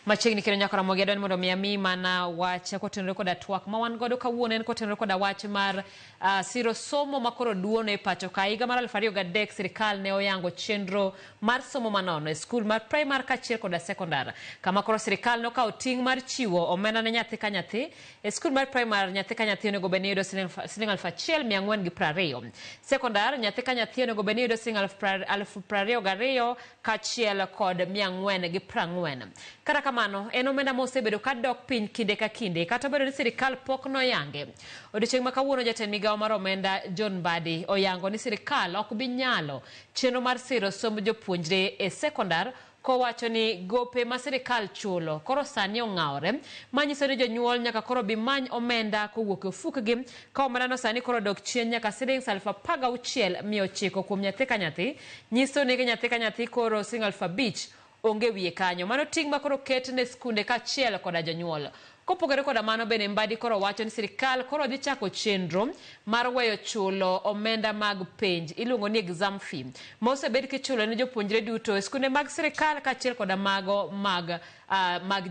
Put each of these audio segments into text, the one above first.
Machiegni kendo nyakora mogedon mondo mi mana wach kotenore koda twak ma wan godo kawuono en kotenore koda wach mar siro somo makoro duono e pacho ka. Higa mar 2003 sirikal ne oyango chenro mar somo manono e skul mar primar kaachiel koda sekondar, kama koro sirikal nokawo ting' mar chiwo omenda ne nyathi ka nyathi. E skul mar primar nyathi ka nyathi onego bed ni yudo siling 1,420. Sekondar nyathi ka nyathi onego bed ni yudo siling 22,000 kaachiel kod 440. Kata kamano en omenda mosebedo ka dok piny kinde ka kinde, kata bedo ni sirikal pok noyange. Odiochieng' ma kawuono jatend migawo mar omenda John Mbadi oyango ni sirikal ok bi nyalo chenro mar siro somb jopuonjre e sekondar, kowacho ni gope ma sirikal chulo koro sani ong'awre, manyiso ni jonyuol nyaka koro bi many omenda kowuok e ofukgi, ka omenda no sani koro dok chien nyaka siling 16,900 kuom nyathi ka nyathi. Nyiso ni nyathi ka nyathi koro siling 5,000 onge wiye kanyo. Mano ting' ma koro ket ne skunde kaachiel koda jonyuol. Kopogore koda mano bende Mbadi koro wacho ni sirikal koro dhi chako chenro mar weyo chulo omenda mag penj, iluongo ni exam fee, ma osebed kichulo ne jopuonjre duto e skunde mag sirikal kaachiel koda mago mag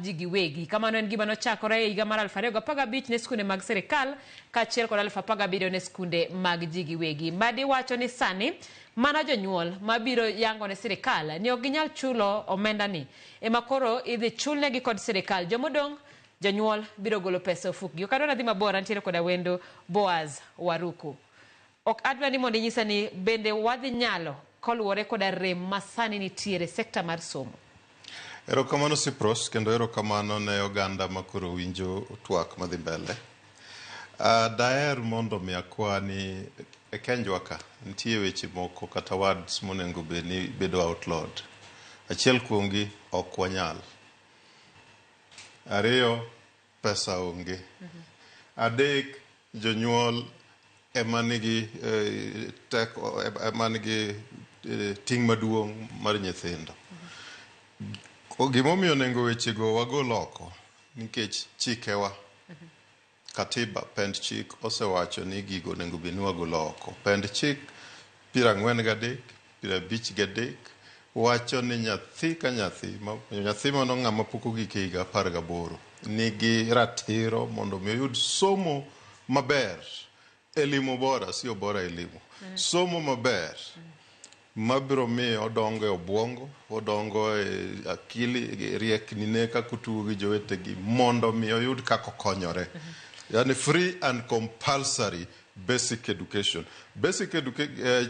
ji giwegi. Kamano en gima nochakore e higa mar 2015 ne skunde mag sirikal kaachiel koda 2017 ne skunde mag ji giwegi. Mbadi wacho ni sani mana jonyuol mabiro yango ne sirikal ni ok ginyal chulo omenda ni, ema koro idhi chulnegi kod sirikal. Jomodong' jonyuol biro golo pesa ofukgi. Okadwa nadhi mabor, antiere koda wendo Boaz Waruku. Ok adwa ni mondo inyisa ni bende wadhi nyalo koluwore koda rem ma sani nitiere sekta mar somo. Erokamano Cyprus, kendo erokamano ne oganda makoro winjo twak madhi mbele. Daer mondo mi akwa ni e Kenjwa ka nitie weche moko kata words monengo ni bedo outlawed. Achiel kuomgi ok wanyal. Ariyo, pesa onge. Adek, jonyuol emanigi ting' maduong' mar nyithindo. Gimomiyo nengo wechego wagol oko nikech chikewa, katiba, pend chik osewacho ni gigo nengo bed ni wagolo oko. Pend chik 43 wacho ni nyathi ka nyathi mano ng'ama pok ogik e higa 18 nigi ratiro mondo mi oyud somo maber, elimu bora, sio bora elimu, somo maber mabiro miyo odongo e obwongo, odongo e akili, rieknine kaka otugo gi jowetegi, mondo mi oyud kaka okonyore. Yani free and compulsory basic education.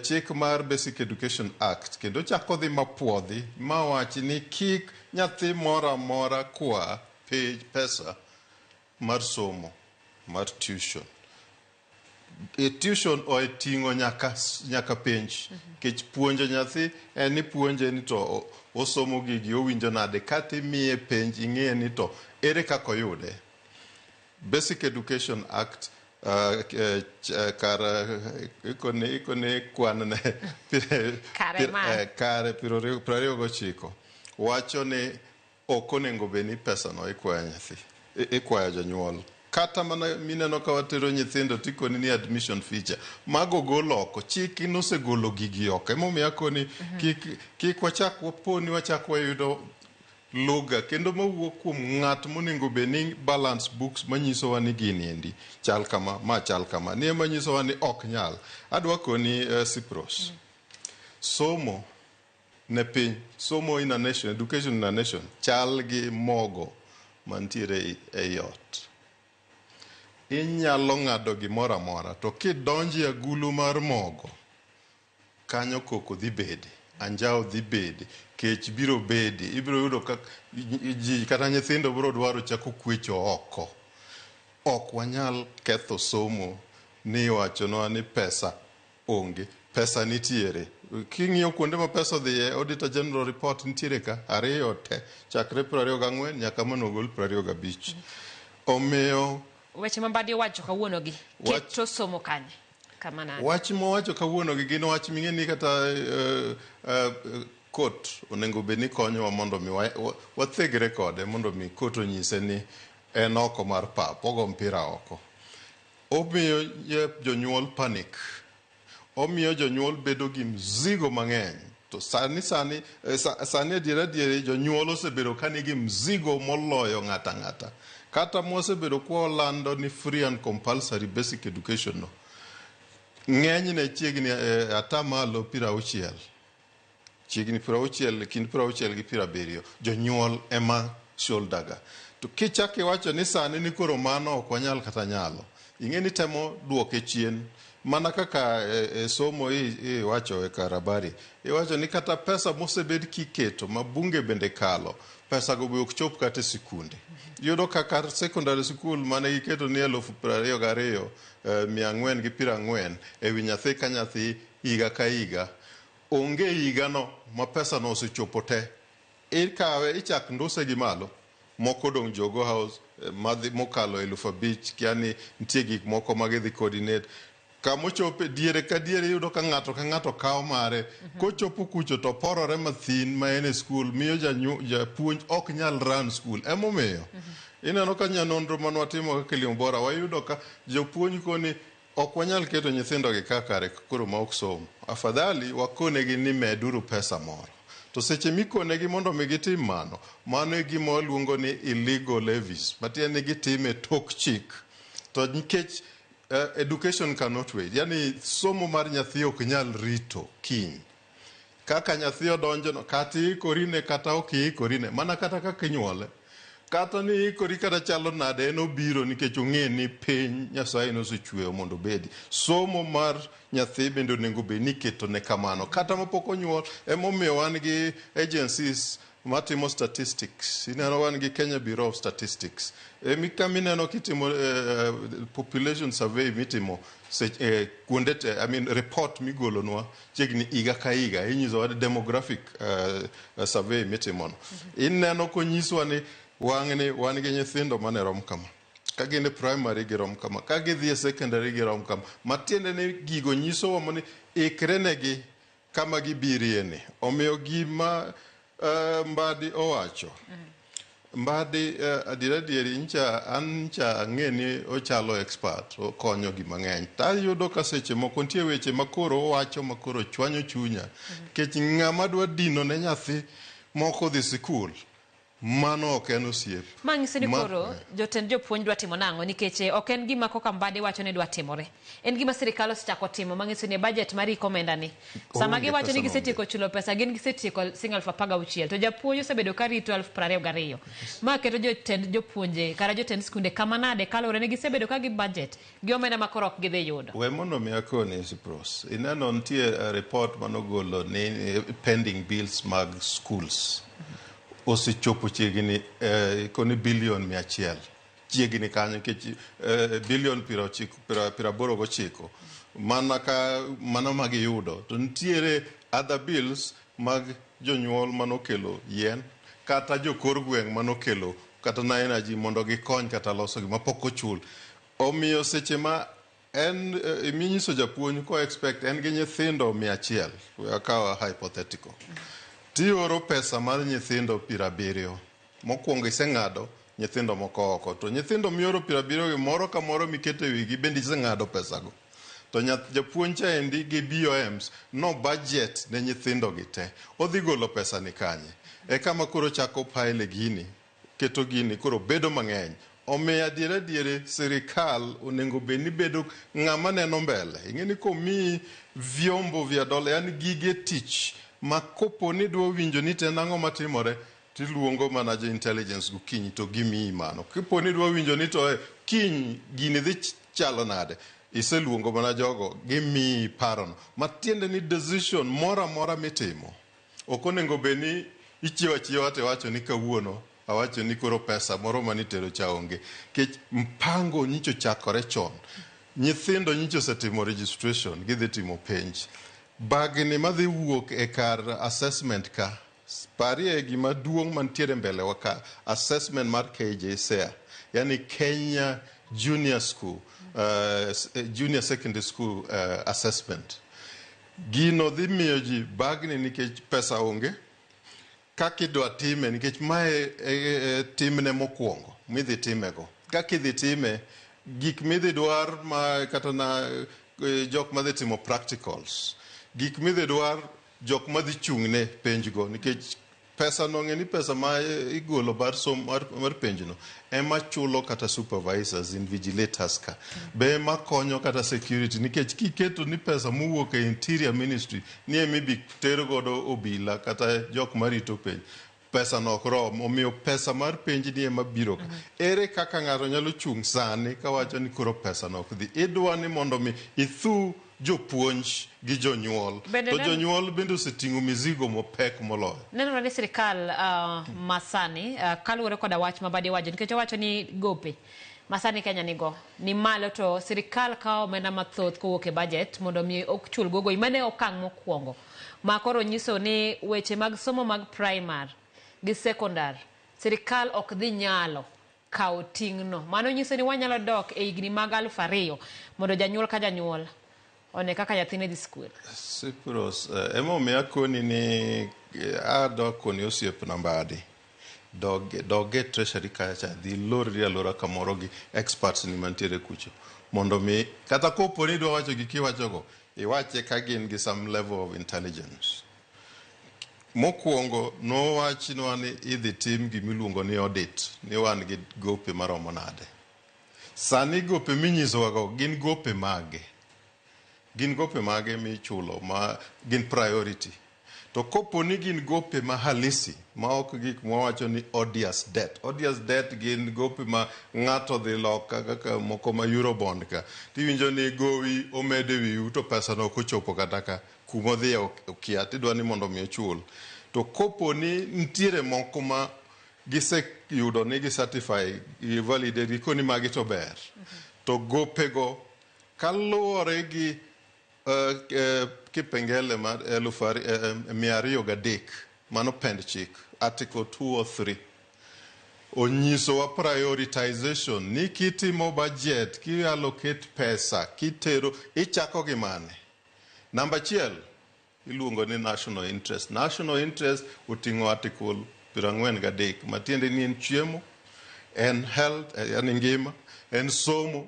Chik mar Basic Education Act kendo chako dhi mapuodhi mawachi ni kik nyathi mora mora kwa pesa mar somo, mar tuition. Tuition oeting'o nyaka penj. Kech puonjo nyathi en ni puonje ni to osomo gigi owinjo nade, kata imiye penj ing'e ni to ere kaka oyude. Basic Education Act ikone kwan ne kare 29 wacho ni ok onego bed ni pesa no ikwayo jonyuol. Kata mana mineno ka watero nyithindo tikoni ni admission feature. Mago golo oko. Chiki nosegolo gigi oko. Emomiyo akoni kik wachak waponi wachak wayudo lugha kendo mawuok kuom ng'at monego bed ni balance books manyiso wa ni gini endi chal kama, ma chal kama, ni manyiso wa ni ok nyal. Adwa koni Cyprus. Somo ne piny, somo in a nation, education in a nation, chal gi mogo mantiere e ot. Inyalo ng'ado gimoro amora, to kidonji agulu mar mogo, kanyo koko dhi bede, anjao dhi bede, kech biro bede, ibiro yudo kata nyithindo biro dwaro chako kwecho oko. Ok wanyal ketho somo ni wachonwa ni pesa onge. Pesa nitiere. King'iyo kuonde ma pesa odhiye, Auditor General Report nitiere ka, 2 te, chakre 24 nyaka manogol 25. Omiyo weche ma Mbadi wacho kawuono gi keto somo kanye kama nade? Wach mowacho kawuono gi gin wach ming'eni kata kot onengo bed ni konyowa mondo mi wathegre kode, mondo mi kot onyise ni en oko mar pap, ogo mpira oko. Omiyo jonyuol panic. Omiyo jonyuol bedo gi mzigo mang'eny to sani adiera jonyuol osebedo ka nigi mzigo moloyo ng'ata ng'ata, kata mosebedo kwa olando ni free and compulsory basic education no ng'enyne chiegni atamalo 60 chiegni 60 kind 60 gi 70 jonyuol ema shoulderga. To kichak iwacho ni sani ni koro mano ok wanyal kata nyalo, ing'e ni temo duoke chien mana kaka somo iwacho e karabari, iwacho ni kata pesa mosebed kiketo ma bunge bende kalo, pesa go be ok chop kata sikunde. Yudo kaka secondary school mane giketo ni 22,440 ewi nyathi ka nyathi higa ka higa, onge higa no ma pesa no osechopo te. Ikawe ichak nduse gi malo, moko dong jogo house madhi mokalo 5,000, yani nitie gik moko magidhi coordinate. Kamochope diere ka diere yudo ka ng'ato kawo mare, kochopo kucho to porore mathin ma en e skul, miyo japuonj ok nyal run skul. Emomiyo ineno ka nyanonro manwatimo kaka Liumbora, wayudo ka jopuonj koni ok wanyal keto nyithindogi kare koro ma ok somo. Afadhali wakonegi ni meduru pesa moro. To seche mikonegi mondo mi gitim mano e gima waluongo ni illegal levies, matiende gitime tok chik. To nikech education cannot wait, yani somo mar nyathi ok nyal rito kiny. Kaka nyathi odonjono, kata ikorine kata ok ikorine, mana kata kaka inyuole, kata ni ikori kata chalo nade, en obiro nikech ong'e ni piny Nyasaye nosechweyo mondo bedi. Somo mar nyathi bende onego bed ni iketo ne kamano, kata mapok onyuol. Emomiyo wan gi agencies matimo statistics. Ineno wan gi Kenya Bureau of Statistics. Mineno kitimo population survey mitimo kuonde te, report migolonwa chiegni higa ka higa, inyiso wa demographic survey mitimo no. Ineno konyiswa ni wan gi nyithindo mane rom kama, ka gin e primary girom kama, ka gidhi e secondary girom kama. Matiende ni gigo nyisowa ni ikre negi kama gibirie ni. Omiyo gima Mbadi owacho, Mbadi adieri ancha ang'e ni ochalo expert, okonyo gi mang'eny. Tayudo ka seche moko nitie weche makoro owacho makoro chwanyo chunya, kech ng'ama dwa dino ne nyathi moko dhi sikul, mano ok en osiep. Mang'isi ni koro jotend jopuonj dwa timo nang'o, nikech ok en gima koka Mbadi wacho ni dwa timore. En gima sirikal osechako timo, mang'isi ni budget mar ikomenda ni. Sama giwacho ni gisetieko chulo pesa, gin gisetieko Sh16,000, to japuonj osebedo ka rito Sh22,000. Ma keto jotend jopuonje kara jotend skunde kama nade kalore ni gisebedo ka gi budget gi omenda makoro ok gidhi yudo. We mondo mi akoni Sipros, ineno nitie report manogolo ni pending bills mag schools osechopo chiegni koni bilion 100, chiegni kanyo, nikech bilion 89 mana magiyudo. To nitiere other bills mag jonyuol manokelo yien, kata jokor gweng' manokelo kata na energy mondo gikony kata loso gima pok ochul. Omiyo seche ma en minyiso japuonj ko expect en gi nyithindo 100, akawa hypothetical, tioro pesa mar nyithindo 70, mokwongo iseng'ado nyithindo moko oko, to nyithindo mioro 70 moro ka moro mikete wigi bende iseng'ado pesago. To japuonj cha endi gi BOMs no budget ne nyithindo gi te, odhi golo pesa ni kanye. Kama koro chako pile gini, keto gini koro bedo mang'eny. Omiyo adiere sirikal onego bed ni bedo ng'ama neno mbele. Ing'e ni komi vyombo vya dola, yani gige tich ma kopo ni dwa winjo ni te nang'o matimore, tiluongo mana jo intelligence gokinyi to gimiyi mano. Kipo ni dwa winjo ni to kiny gini dhi chalo nade, iseluongo mana jogo, gimiyi parono. Matiende ni decision mora mitimo ok onego bed ni ichiewa te wacho ni kawuono awacho ni koro pesa moro manitero cha onge. Kech mpango nyicho chakore chon. Nyithindo nyicho setimo registration, gidhi timo penj. Bagni madhi wuok e kar assessment ka, parie gima duong' mantiere mbele waka, assessment mar KJSEA, yani Kenya Junior School, Junior Secondary School Assessment. Gino dhi miyo ji bagni nikech pesa onge, kakidwa time, nikech mae timne mokwongo, midhi timego. Kakidhi time, gik midhi dwar ma kata na jok madhi timo practicals, gik midhi dwar jok madhi chung'ne penjgo nikech pesa no ng'eni pesa ma igolo mar penjno ema chulo kata supervisors invigilators ka be ema konyo kata security nikech kiketo ni pesa mowuok e interior ministry ni emibi ter godo obila kata jok marito penj pesa no ok rom omiyo pesa mar penj ni ema biro ere kaka ng'ato nyalo chung' sani kawacho ni koro pesa no ok dhi idwa ni mondo mi ithu jopuonj gi jonyuol to jonyuol bende oseting'o mizigo mopek moloyo. Nenore ni sirikal masani kaluwore koda wach mabadi wacho nikech owacho ni gope masani Kenya nigo ni malo to sirikal kawo omenda mathoth kowuok e budget mondo mi ok chul gogo mane okang' mokwongo ma koro nyiso ni weche mag somo mag primary gi secondary sirikal ok dhi nyalo kawo ting'no mano nyiso ni wanyalo dok e higni mag 2000 mondo janyuol ka janyuol one kaka nyathine dhi skul. Sipros, emomiyo akoni ni adok koni osiep nambadi. Doge treasury kacha dhi lori alora kamoro gi experts ni mantiere kucho. Mondo mi kata kopo ni dwa wacho gi kiwachogo, iwache ka gin gi some level of intelligence. Mokwongo no wachinwa ni idhi tim gimiluongo ni audit ni wan gi gope maromo nade. Sani gope minyisowago gin gope mage. Gin gope mage michulo ma gin priority. To kopo ni gin gope ma halisi ma ok gik mwawacho ni odious debt. Odious debt gin gope ma ng'ato dhi loka kaka moko ma Eurobond ka. Tiwinjo ni gowi omede wiu to pesa no kochopo kata ka kuma dhi okia tidwa ni mondo mi ochul. To kopo ni ntiere moko ma gise yudo ni gi certify validate koni magi to ber. To gope go kaluwore gi kipengele mar 203 mano pend chik article 2 or 3 onyiso wa prioritization ni kitimo budget ki allocate pesa kitero ichako gi mane namba 1 iluongo ni national interest utingo article 43 matiende ni en chiemo en health en ngima en somo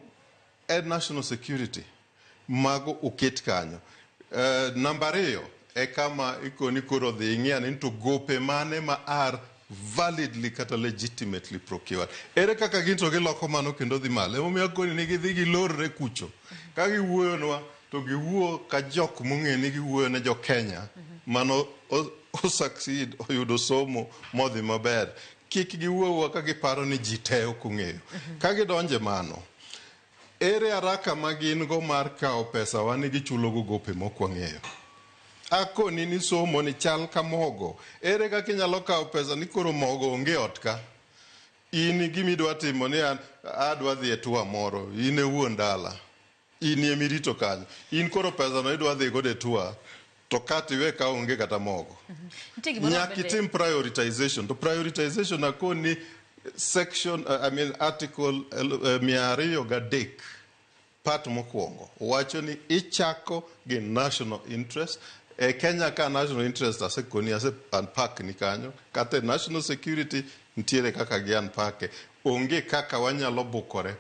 en national security mago uket kanyo. Namba 2 e kama ikoni koro dhi ing'ia ni to gope mane ma are validly kata legitimately procured. Ere kaka ginto giloko mano kendo dhi malo. Emomiyo koni ni gidhi gilorre kucho. Ka giwuoyonwa to giwuo ka jok mong'e ni giwuoyo ne jo Kenya mano o succeed oyudo somo modhi maber. Kik giwuowa ka giparo ni ji te ok ong'eyo. Ka gidonje mano ere araka magin go mar kao pesa wani gichulo go gope mokwang'eyo. Akoni ni somo ni chal ka mogo. Ere kaka inyalo kao pesa ni koro mogo onge ot ka. In gimidwa timo ni adwa dhi e tour moro. In e wuon dala. In emirito kanyo. In koro pesa no idwa dhi go e tour. To kati we ka onge kata mogo. Nyaki tim prioritization. To prioritization akoni section article 203 part mokwongo wacho ni ichako gi national interest Kenya ka national interest asekoni ase unpack ni kanyo kata national security ntiere kaka gi unpack onge kaka wanyalo bukore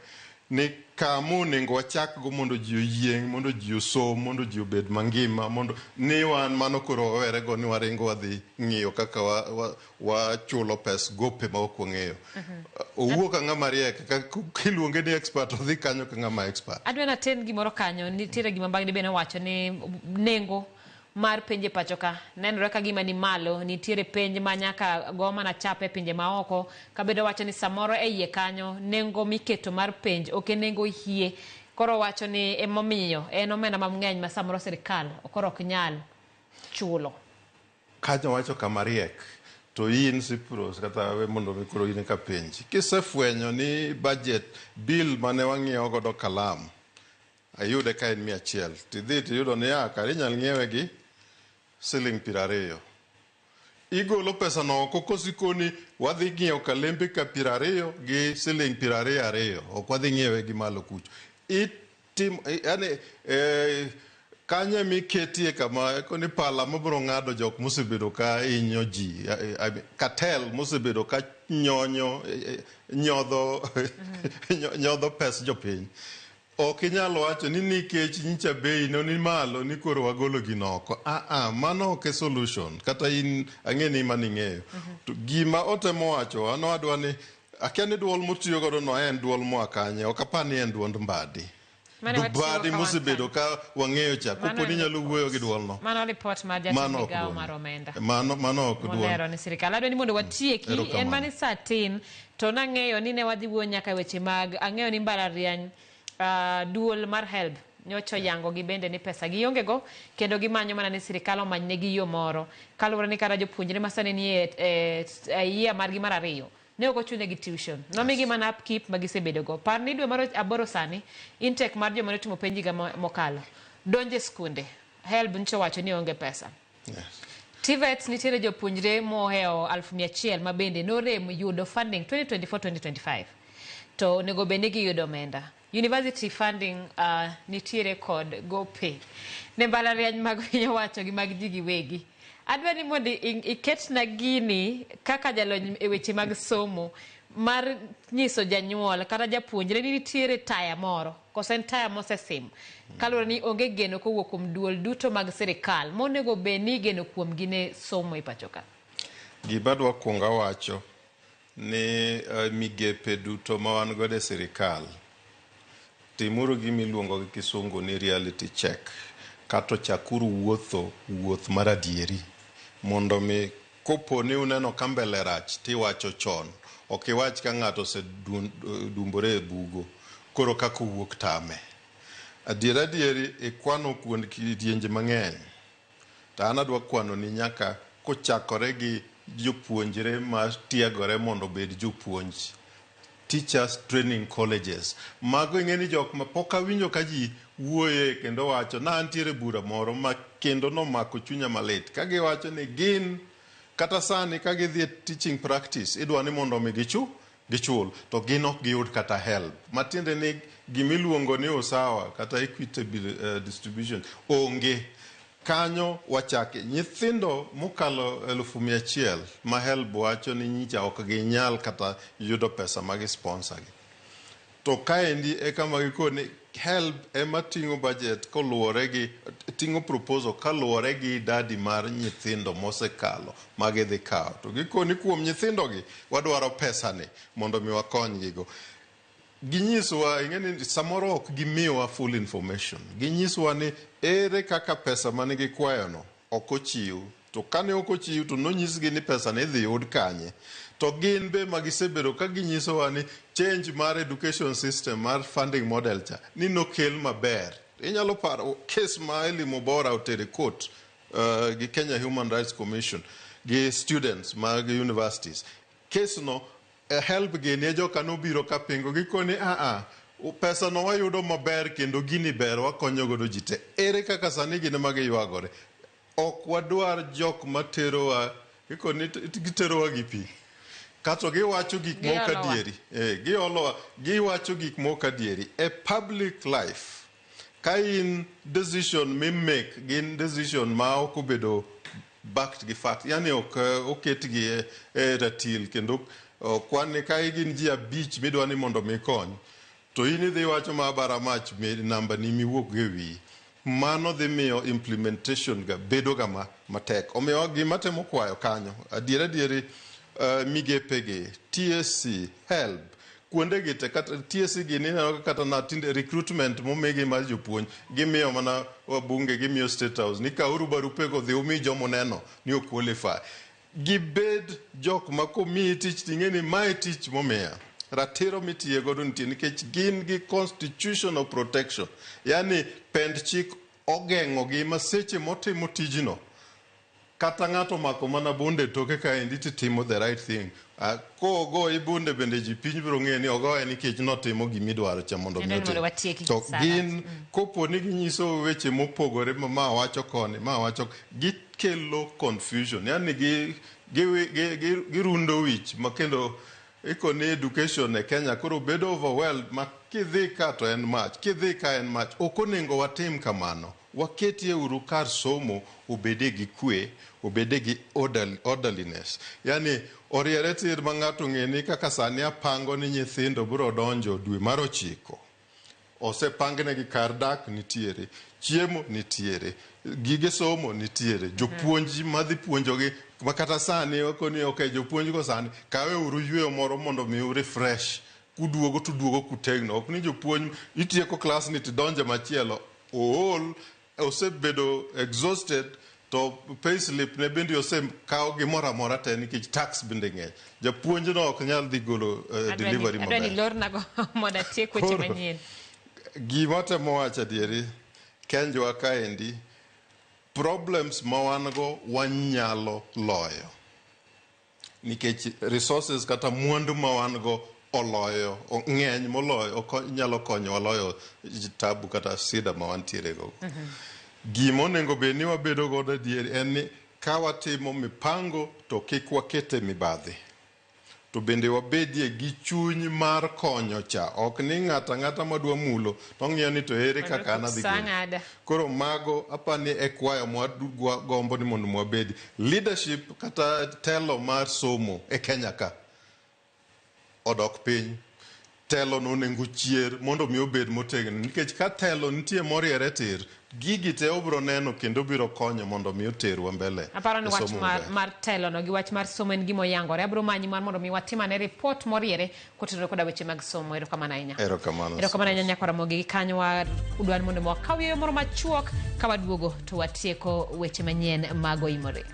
ni kamo nengo wachak go mondo ji oyieng mondo ji osom mondo ji obed mangima mondo ni wan mano koro were go ni waringo wadhi ng'iyo kaka wa chulo pes gope ma ok wang'eyo. Owuok ka ng'ama riek kiluonge ni expert odhi kanyo ka ng'ama expert. Adwa na ten gimoro kanyo nitiere gima bagni bene wacho ni nengo mar penje pacho ka nenore ka gima ni malo nitiere penj ma nyaka go mana chape pinje maoko kabedo wacho ni samoro e iye kanyo nengo miketo mar penj ok nengo hie koro wacho ni emomiyo en omenda mang'eny ma samoro sirikal okoro ok nyal chulo. Kanyo wacho kama riek to in Sipros kata we mondo mikoro in ka penj kisefwenyo ni budget bill mane wang'iewo godo kalam ayude ka en 100 tidhi tiyudo ni kare inyal ng'iewe gi siling 20 igolo pesa no kokosikoni wadhi ng'iewo kalembe ka 20 gi siling 22 ok wadhi ng'iewe gi malo kucho itim yani kanya miketie kama koni pala mabro ng'ado jok mosebedo ka inyo ji cartel mosebedo ka nyodho pes jopiny ok inyalo wacho ni nikech nyicha bei no ni malo ni koro wagolo ginoko. Mano ok e solution. Kata in ang'e ni mani ng'eyo. To gima otemo wacho, ano adwa ni akia ni duol motiyo godo no en duol moa kanye, ok apar ni en duond Mbadi. Mbadi mosebedo ka wang'eyo cha, kopo ni nyalo wuoyo gi duol no. Mano report mar jatend migawo mar omenda. Mano ok duol. Molero ni sirikal. Adwa ni mondo watieki, en mani saa tin, to nang'eyo ni ne wadhi wuoyo nyaka weche mag, ang'eyo ni mbalariany duol mar HELB nyocho yango gi bende ni pesa gi onge go, kendo gimanyo mana ni sirikal omany negi yo moro. Kaluwore ni kata jopuonjre masani ni year margi mar 2 ne ok ochune gi tuition. Nomigi mana upkeep magisebedo go. Par ni dwe mar 8 sani, intake mar joma ne timo penj higa mokalo donje skunde. HELB ncho wacho ni onge pesa. TVET nitiere jopuonjre moheo 100,000 ma bende norem yudo funding 2024-2025. To nego bende gi yudo omenda. University funding nitiere kod GoPay. Ne mbalariany mag piny owacho gi mag ji giwegi. Adwa ni mondo iketna gini kaka jalony e weche mag somo mar nyiso janyuol kata japuonjre ni nitiere taya moro, koso en taya mosesim. Kaluwore ni onge geno kowuok kuom duol duto mag sirikal monego bed ni geno kuom gine somo e pacho ka. Gima adwa kuongo wacho ni migepe duto ma wan godo e sirikal timuru gimiluongo gi kisungu ni reality check, kato chakuru wuoth mar adieri, mondo mi kopo ni uneno ka mbele rach tiwacho chon, ok iwach ka ng'ato osedumbore e bugo koro kaka wuok tame. Adieri ikwano kuond kidienje mang'eny. To an adwa kwano ni nyaka kochakore gi jopuonjre ma tiegore mondo bed jopuonj, teachers training colleges. Mago ing'eni jok ma pok awinjo ka ji wuoye kendo wacho na antiere bura moro ma kendo nomako chunya malit. Ka giwacho ni gin kata sani ka gidhi teaching practice idwa ni mondo mi gichul, to gin ok giyud kata help. Matiende ni gimiluongo ni usawa kata equitable distribution onge. Kanyo wachake nyithindo mokalo 100,000 ma HELB wacho ni nyicha ok ginyal kata yudo pesa mag sponsor gi. To kaendi e kama gikone HELB ema ting'o budget koluwore gi ting'o proposal kaluwore gi idadi mar nyithindo mosekalo ma gidhi kawo. To gikoni kuom nyithindo gi wadwaro pesa ni mondo mi wakony gigo. Ginyisowa ing'eni samoro ok gimiyowa full information. Ginyisowa ni ere kaka pesa mane gikwayono ok ochiw. To kane ok ochiw to nonyisgi ni pesa ne dhi yud kanye. To gin be magisebedo ka ginyisowa ni change mar education system mar funding model cha ni nokel maber. Inyalo paro case ma Elimu Bora otere court gi Kenya Human Rights Commission gi students mag universities. Case no HELB gini joka nobiro ka pingo gikoni pesa no wayudo maber kendo gini ber wakonyo godo jite. Ere kaka sani gine magi yuagore. Ok wadwar jok materowa giterowa gi pi. Kato giwacho gik moko adieri. Giwacho gik moko adieri. A public life. Ka in decision me make gin decision ma ok obedo backed gi fact. Yani oket gi ratil kendo kwan ka gin ji 5 midwa ni mondo mikony. To in idhi wacho ma bara mach namba ni miwuok gi wi. Mano dhi miyo implementation ga bedo ga matek. Omiyo gima temo kwayo kanyo. Adieri migepe gi TSC, HELB, kuonde gi te kata TSC gi ni kata na tinde recruitment momegi mar jopuonj gimiyo mana wabunge gimiyo State House ni kauru barupe go dhi umi jomo neno ni ok qualify. Gibed jok ma komi tich ting'eni mae tich momiya. Ratiro mitiye godo nitie nikech gin gi constitutional protection. Yani pend chik ogeng'o gi maseche motimo tijno. Kata ng'ato mako mana bunde toke ka endi timo the right thing. Kogo i bunde bende ji piny biro ng'e ni ogoye nikech notimo gimidwaro cha mondo mi otim. To gin kopo ni ginyiso weche mopogore ma wacho koni, ma wacho gikelo confusion. Yani girundo wich makendo ikoni education e Kenya koro bedo overwhelmed ma kidhi ka to en mach, kidhi ka en mach. Ok onego watim kamano. Waketie uru kar somo obede gi kwe, obede gi orderliness. Yani oriere tir ma ng'ato ng'eni kaka sani apango ni nyithindo biro donjo dwe mar 9. osepangnegi kar dak nitiere, chiemo nitiere, gige somo nitiere, jopuonji madhi puonjogi makata sani okoni okay, jopuonj go sani kawe uru yweyo moro mondo mi refresh kuduogo tuduogo kutegno, ok ni jopuonj itieko klas ni tidonje machielo ool osebedo exhausted to payslip ne bende osekawo gimoro amora te nikech tax bende ng'eny. Japuonj no ok nyal dhi golo delivery maber. Adwani lornago mondo atiek weche manyien. Gima temo wacho adieri, Kenjwa kaendi, problems ma wan go wanyalo loyo. Nikech resources kata mwandu ma wan go oloyo, ng'eny moloyo, nyalo konyo waloyo tabu kata sida ma wantiere go. Gima onego bed ni wabedo godo adieri en ni ka watimo mipango to kik wakete mibadhi. To bende wabedie gi chuny mar konyo cha, ok ni ng'ata madwa mulo to ng'iyo ni to ere kaka an adhi golo. Koro mago apani e kwayo mwa gombo ni mondo mwabedi leadership kata telo mar somo e Kenya ka odok piny. Telo no nengo chier mondo mi obed motegno, nikech ka telo nitie moriere tir gigi te obro neno kendo biro konyo mondo mi oterwa mbele. Aparo ni wach mar telo no gi wach mar somo en gimo yangore. Abro manyi mar mondo mi watimane report moriere kotenore koda weche mag somo. Erokamano ahinya. Erokamano ahinya Nyakwa Ramogi kanyo udwan mondo wakaw yo moro machuok ka waduogo to watieko weche manyien mago imore.